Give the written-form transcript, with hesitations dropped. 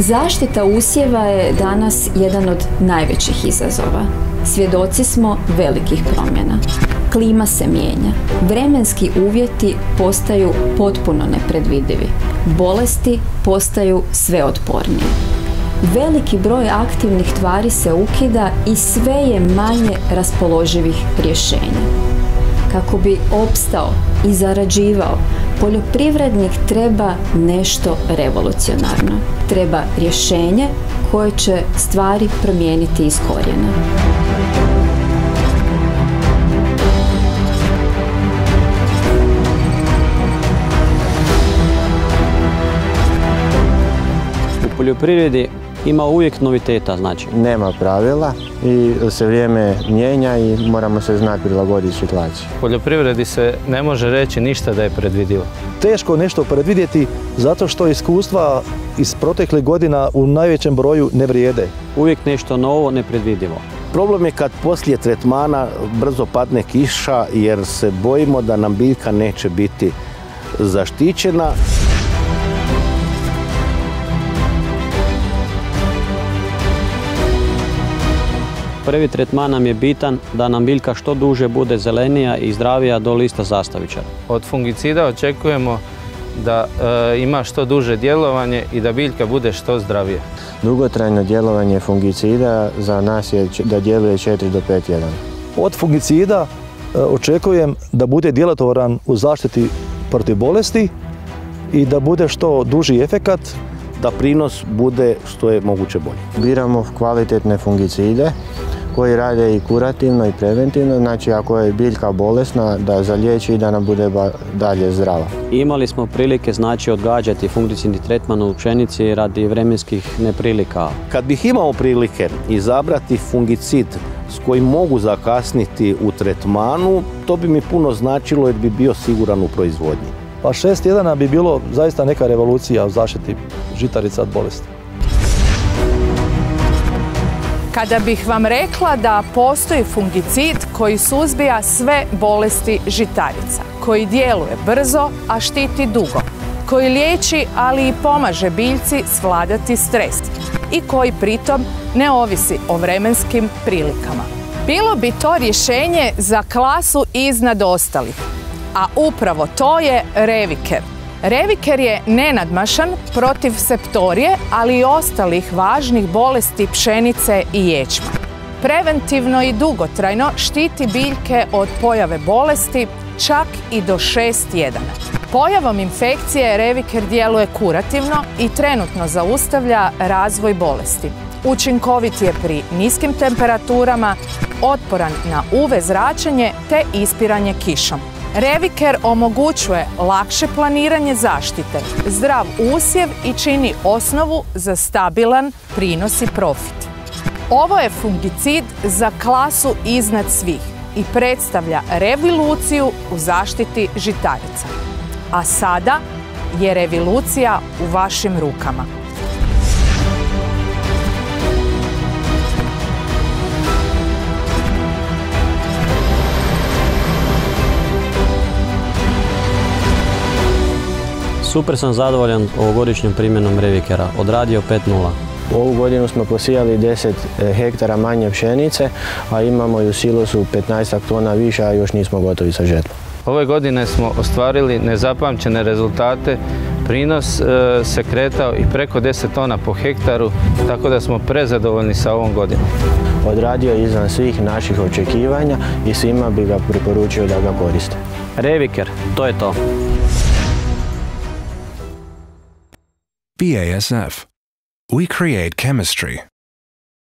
Zaštita usjeva je danas jedan od najvećih izazova. Svjedoci smo velikih promjena. Klima se mijenja. Vremenski uvjeti postaju potpuno nepredvidivi. Bolesti postaju sve otpornije. Veliki broj aktivnih tvari se ukida i sve je manje raspoloživih rješenja. Kako bi opstao i zarađivao, poljoprivrednik treba nešto revolucionarno. Treba rješenje koje će stvari promijeniti iz korijena. U poljoprivredi ima uvijek noviteta, znači. Nema pravila i se vrijeme mijenja i moramo se znati prilagoditi situaciji. U poljoprivredi se ne može reći ništa da je predvidivo. Teško nešto predvidjeti zato što iskustva iz proteklih godina u najvećem broju ne vrijede. Uvijek nešto novo, nepredvidivo. Problem je kad poslije tretmana brzo padne kiša jer se bojimo da nam biljka neće biti zaštićena. Prvi tretman nam je bitan da nam biljka što duže bude zelenija i zdravija do lista zastavičara. Od fungicida očekujemo da ima što duže djelovanje i da biljka bude što zdravija. Dugotrajno djelovanje fungicida za nas je da djeluje 4 do 5 tjedana. Od fungicida očekujem da bude djelotvoran u zaštiti protiv bolesti i da bude što duži efekat, da prinos bude što je moguće bolji. Biramo kvalitetne fungicide koji rade i kurativno i preventivno, znači ako je biljka bolesna da zaliječi i da nam bude dalje zdrava. Imali smo prilike znači odgađati fungicidni tretman u pšenici radi vremenskih neprilika. Kad bih imao prilike izabrati fungicid s kojim mogu zakasniti u tretmanu, to bi mi puno značilo jer bi bio siguran u proizvodnji. Pa 6 tjedana bi bilo zaista neka revolucija u zaštiti žitarica od bolesti. Kada bih vam rekla da postoji fungicid koji suzbija sve bolesti žitarica, koji djeluje brzo, a štiti dugo, koji liječi, ali i pomaže biljci svladati stres i koji pritom ne ovisi o vremenskim prilikama. Bilo bi to rješenje za klasu iznad ostalih, a upravo to je Reviker. Reviker je nenadmašan protiv septorije, ali i ostalih važnih bolesti pšenice i ječma. Preventivno i dugotrajno štiti biljke od pojave bolesti čak i do 6 tjedana. Pojavom infekcije Reviker djeluje kurativno i trenutno zaustavlja razvoj bolesti. Učinkovit je pri niskim temperaturama, otporan na UV zračenje te ispiranje kišom. Reviker omogućuje lakše planiranje zaštite, zdrav usjev i čini osnovu za stabilan prinos i profit. Ovo je fungicid za klasu iznad svih i predstavlja revoluciju u zaštiti žitarica. A sada je revolucija u vašim rukama. Super sam zadovoljan ovogodišnjom primjenom Revikera, odradio 5:0. Ovu godinu smo posijali 10 hektara manje pšenice, a imamo i u silosu 15 tona više, a još nismo gotovi sa žetvom. Ove godine smo ostvarili nezapamćene rezultate. Prinos se kretao i preko 10 tona po hektaru, tako da smo prezadovoljni sa ovom godinom. Odradio je izvan svih naših očekivanja i svima bi ga preporučio da ga koriste. Reviker, to je to. BASF. We create chemistry.